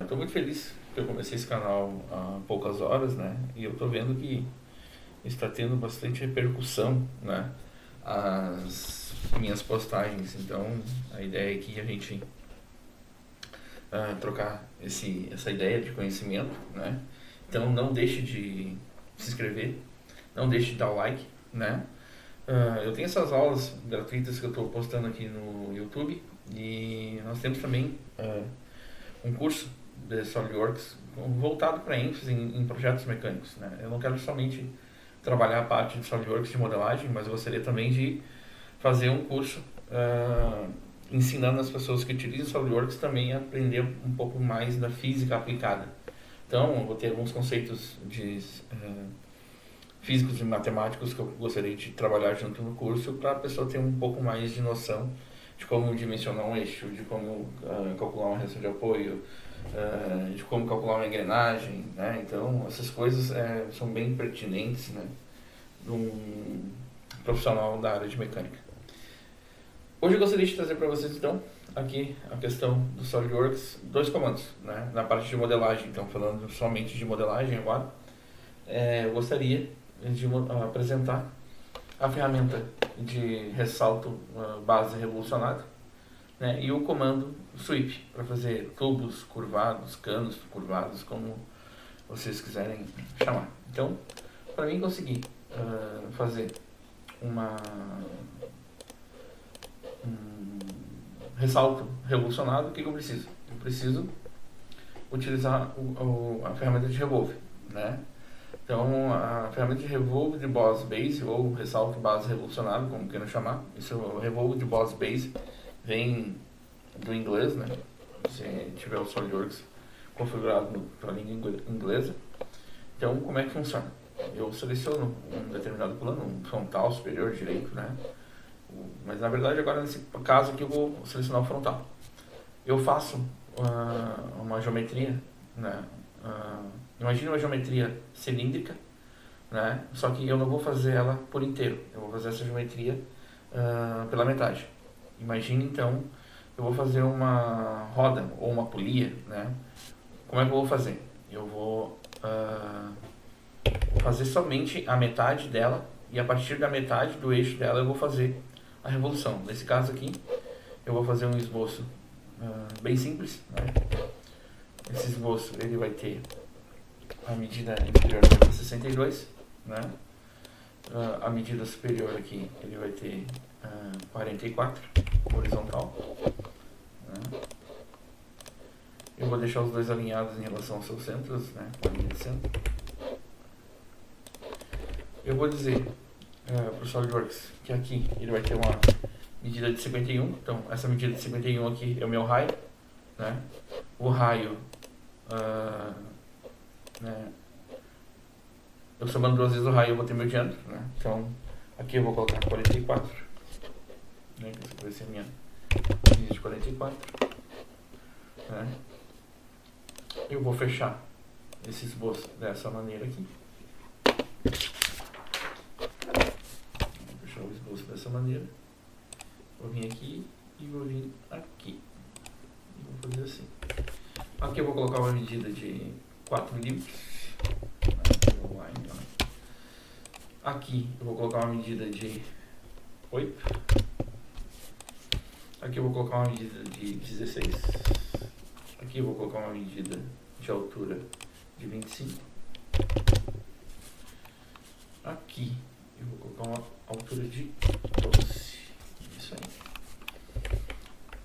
Estou muito feliz que eu comecei esse canal há poucas horas, né? E eu estou vendo que está tendo bastante repercussão, né? As minhas postagens. Então, a ideia é que a gente trocar essa ideia de conhecimento, né? Então, não deixe de se inscrever, não deixe de dar o like, né? Eu tenho essas aulas gratuitas que eu estou postando aqui no YouTube e nós temos também um curso de SolidWorks voltado para ênfase em projetos mecânicos, né? Eu não quero somente trabalhar a parte de SolidWorks de modelagem, mas eu gostaria também de fazer um curso ensinando as pessoas que utilizam SolidWorks também a aprender um pouco mais da física aplicada. Então, eu vou ter alguns conceitos de físicos e matemáticos que eu gostaria de trabalhar junto no curso para a pessoa ter um pouco mais de noção de como dimensionar um eixo, de como calcular uma reação de apoio, de como calcular uma engrenagem, né? Então, essas coisas são bem pertinentes, né, de um profissional da área de mecânica. Hoje eu gostaria de trazer para vocês, então, aqui a questão do SolidWorks, dois comandos, né, na parte de modelagem. Então, falando somente de modelagem agora, eu gostaria de apresentar a ferramenta de ressalto base revolucionado, né, e o comando sweep para fazer tubos curvados, canos curvados, como vocês quiserem chamar. Então, para mim conseguir fazer um ressalto revolucionado, o que eu preciso? Eu preciso utilizar a ferramenta de revolve, né? Então, a ferramenta de revolve de boss base, ou ressalto base revolucionado, como queiram chamar, isso é o revolve de boss base, vem do inglês, né? Se tiver o SolidWorks configurado para a língua inglesa. Então, como é que funciona? Eu seleciono um determinado plano, um frontal, superior, direito, né? Mas na verdade agora nesse caso aqui eu vou selecionar o frontal. Eu faço uma geometria, né? Imagina uma geometria cilíndrica, né? Só que eu não vou fazer ela por inteiro, eu vou fazer essa geometria pela metade. Imagine então, eu vou fazer uma roda ou uma polia, né? Como é que eu vou fazer? Eu vou fazer somente a metade dela e a partir da metade do eixo dela eu vou fazer a revolução. Nesse caso aqui, eu vou fazer um esboço bem simples, né? Esse esboço ele vai ter a medida inferior de 62, né? A medida superior aqui ele vai ter 44 horizontal, né? Eu vou deixar os dois alinhados em relação aos seus centros, né? Com a linha de centro. Eu vou dizer para o SolidWorks que aqui ele vai ter uma medida de 51, então essa medida de 51 aqui é o meu raio, né? O raio, né, eu somando duas vezes o raio eu vou ter meu diâmetro, né? Então aqui eu vou colocar 44, né? Essa vai ser a minha medida de 44, né? Eu vou fechar esse esboço dessa maneira aqui. O esboço dessa maneira, vou vir aqui e vou vir aqui e vou fazer assim. Aqui eu vou colocar uma medida de 4 milímetros, aqui eu vou colocar uma medida de 8, aqui eu vou colocar uma medida de 16, aqui eu vou colocar uma medida de altura de 25, aqui eu vou colocar uma altura de 12. Isso aí.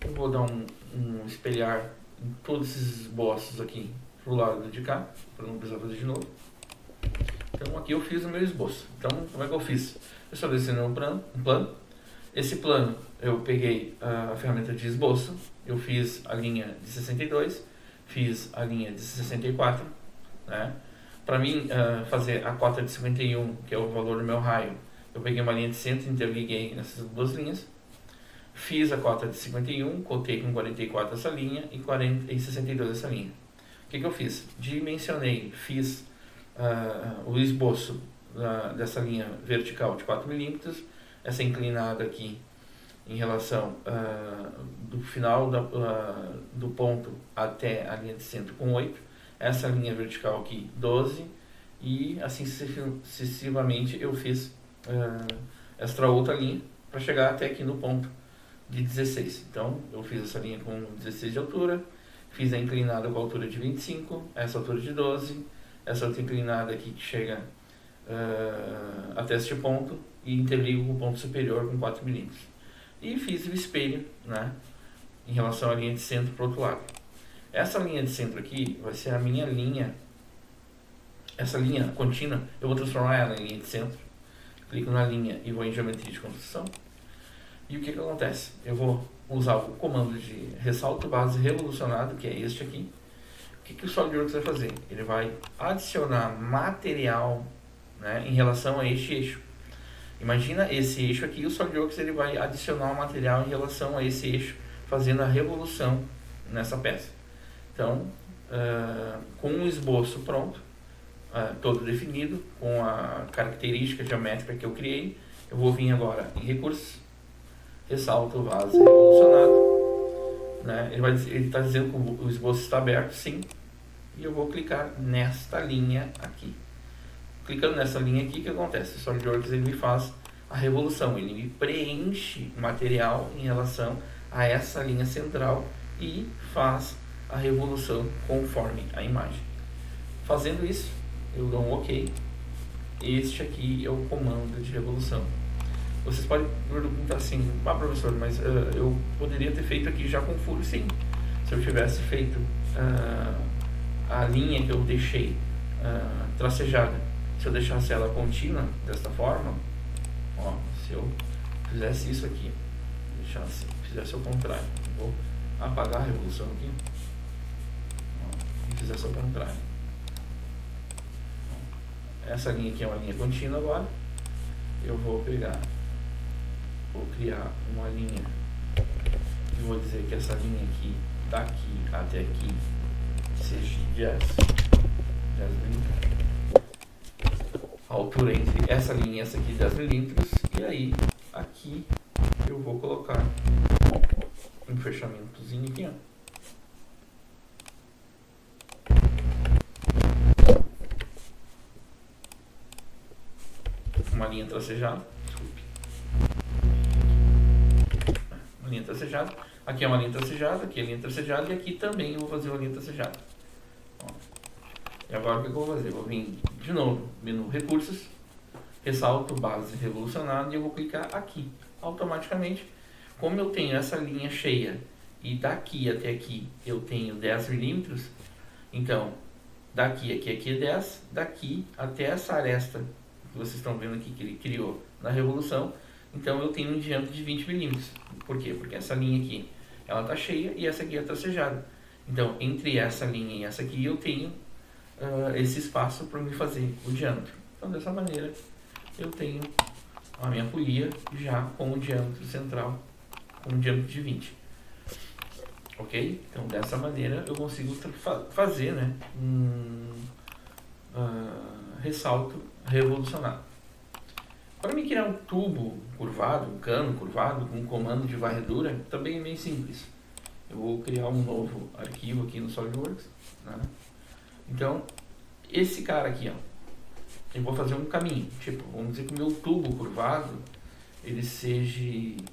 Eu vou dar um espelhar em todos esses esboços aqui pro lado de cá, para não precisar fazer de novo. Então aqui eu fiz o meu esboço. Então como é que eu fiz? Eu selecionei um plano. Esse plano eu peguei a ferramenta de esboço, eu fiz a linha de 62, fiz a linha de 64, né? Para mim fazer a cota de 51, que é o valor do meu raio, eu peguei uma linha de centro, interliguei nessas duas linhas, fiz a cota de 51, cotei com 44 essa linha e 62 essa linha. O que eu fiz? Dimensionei, fiz o esboço dessa linha vertical de 4 milímetros, essa inclinada aqui em relação do final do ponto até a linha de centro com 8, essa linha vertical aqui 12, e assim sucessivamente eu fiz esta outra linha para chegar até aqui no ponto de 16. Então eu fiz essa linha com 16 de altura, fiz a inclinada com a altura de 25, essa altura de 12, essa outra inclinada aqui que chega até este ponto, e interligo com o ponto superior com 4 milímetros. E fiz o espelho, né, em relação à linha de centro para o outro lado. Essa linha de centro aqui vai ser a minha linha, essa linha contínua, eu vou transformar ela em linha de centro. Clico na linha e vou em geometria de construção. E o que acontece? Eu vou usar o comando de ressalto base revolucionado, que é este aqui. O que o SolidWorks vai fazer? Ele vai adicionar material, né, em relação a este eixo. Imagina esse eixo aqui, o SolidWorks ele vai adicionar o material em relação a esse eixo, fazendo a revolução nessa peça. Então, com o esboço pronto, todo definido, com a característica geométrica que eu criei, eu vou vir agora em recursos, ressalto base revolucionado, né? Ele está dizendo que o esboço está aberto, sim, e eu vou clicar nesta linha aqui. Clicando nessa linha aqui, o que acontece? O SolidWorks ele me faz a revolução, ele me preenche o material em relação a essa linha central e faz a revolução conforme a imagem. Fazendo isso, eu dou um OK. Este aqui é o comando de revolução. Vocês podem perguntar assim: professor, mas eu poderia ter feito aqui já com furo? Sim, se eu tivesse feito a linha que eu deixei tracejada. Se eu deixasse ela contínua desta forma, ó, se eu fizesse isso aqui, fizesse ao contrário, vou apagar a revolução aqui, ó, e fizesse ao contrário. Essa linha aqui é uma linha contínua agora. Eu vou criar uma linha e vou dizer que essa linha aqui, daqui até aqui, seja 10 milímetros. A altura entre essa linha e essa aqui 10 milímetros, e aí aqui eu vou colocar um fechamentozinho aqui, ó. Uma linha tracejada, desculpe. Uma linha tracejada, aqui é uma linha tracejada, aqui é linha tracejada, e aqui também eu vou fazer uma linha tracejada. Ó. E agora o que eu vou fazer? Eu vou vir de novo, menu recursos, ressalto base revolucionado, e eu vou clicar aqui. Automaticamente, como eu tenho essa linha cheia e daqui até aqui eu tenho 10 milímetros, então daqui aqui é 10, daqui até essa aresta que vocês estão vendo aqui que ele criou na revolução, então eu tenho um diâmetro de 20 milímetros. Por quê? Porque essa linha aqui ela está cheia e essa aqui é tracejada. Então entre essa linha e essa aqui eu tenho esse espaço para me fazer o diâmetro. Então dessa maneira eu tenho a minha polia já com o diâmetro central, com um diâmetro de 20. Ok? Então dessa maneira eu consigo fazer, né, ressalto revolucionado. Para me criar um tubo curvado, um cano curvado com um comando de varredura, também é meio simples. Eu vou criar um novo arquivo aqui no SolidWorks, né? Então, esse cara aqui, ó, eu vou fazer um caminho, tipo, vamos dizer que o meu tubo curvado, ele seja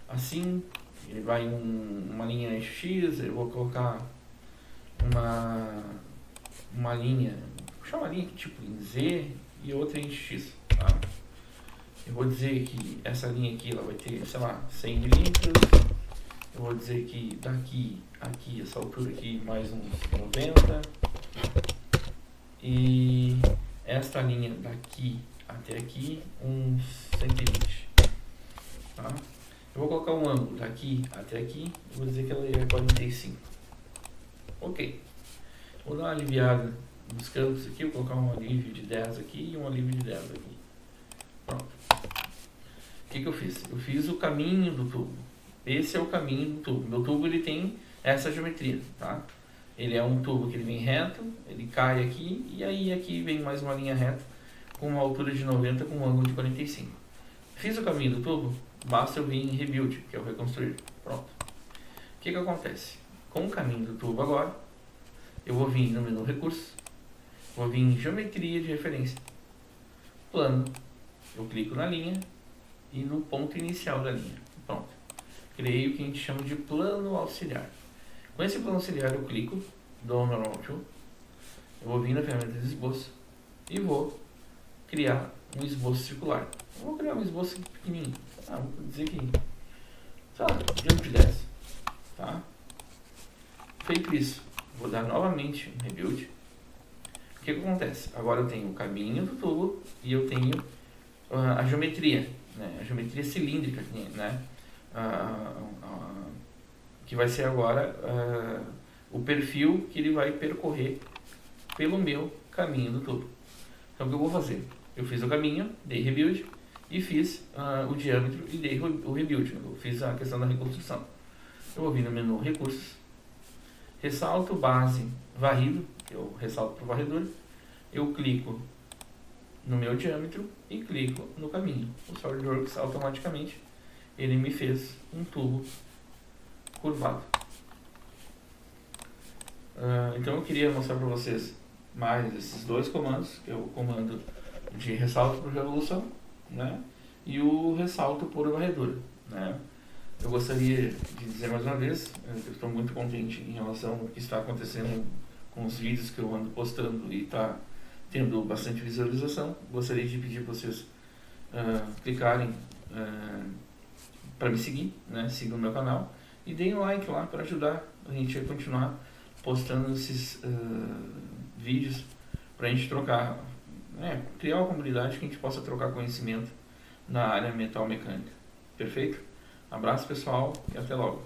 assim, ele vai uma linha X, eu vou colocar uma linha, vou puxar uma linha aqui, tipo em Z e outra em X, tá? Eu vou dizer que essa linha aqui, ela vai ter, sei lá, 100 milímetros, eu vou dizer que daqui, aqui, essa altura aqui, mais uns 90, e esta linha daqui até aqui, uns 120, tá? Eu vou colocar um ângulo daqui até aqui, eu vou dizer que ela é 45. Ok. Vou dar uma aliviada nos cantos aqui, vou colocar um alívio de 10 aqui e um alívio de 10 aqui. Pronto. O que eu fiz? Eu fiz o caminho do tubo. Esse é o caminho do tubo. Meu tubo ele tem essa geometria, tá? Ele é um tubo que ele vem reto, ele cai aqui, e aí aqui vem mais uma linha reta com uma altura de 90 com um ângulo de 45. Fiz o caminho do tubo, basta eu vir em Rebuild, que é o reconstruir. Pronto. O que acontece? Com o caminho do tubo agora, eu vou vir no menu Recursos, vou vir em Geometria de Referência, Plano, eu clico na linha e no ponto inicial da linha. Pronto. Criei o que a gente chama de plano auxiliar. Com esse plano auxiliar eu clico, dou Normal Tool, eu vou vir na ferramenta de esboço e vou criar um esboço circular. Eu vou criar um esboço pequenininho. Vou dizer que, sei lá, diâmetro de 10. Tá? Feito isso, vou dar novamente um Rebuild. O que acontece? Agora eu tenho o caminho do tubo e eu tenho a geometria, né? A geometria cilíndrica, né? Que vai ser agora o perfil que ele vai percorrer pelo meu caminho do tubo. Então o que eu vou fazer? Eu fiz o caminho, dei Rebuild e fiz o diâmetro e dei o Rebuild. Eu fiz a questão da reconstrução. Eu vou vir no menu Recursos, ressalto base varrido, que eu ressalto para o varredor, eu clico no meu diâmetro e clico no caminho. O SolidWorks automaticamente ele me fez um tubo curvado. Então eu queria mostrar para vocês mais esses dois comandos, que é o comando de ressalto por revolução, né, e o ressalto por varredura, né. Eu gostaria de dizer mais uma vez, eu estou muito contente em relação ao que está acontecendo com os vídeos que eu ando postando e está tendo bastante visualização. Gostaria de pedir para vocês clicarem para me seguir, né? Sigam o meu canal e deem um like lá para ajudar a gente a continuar postando esses vídeos para a gente trocar, criar uma comunidade que a gente possa trocar conhecimento na área metal mecânica. Perfeito? Abraço pessoal e até logo.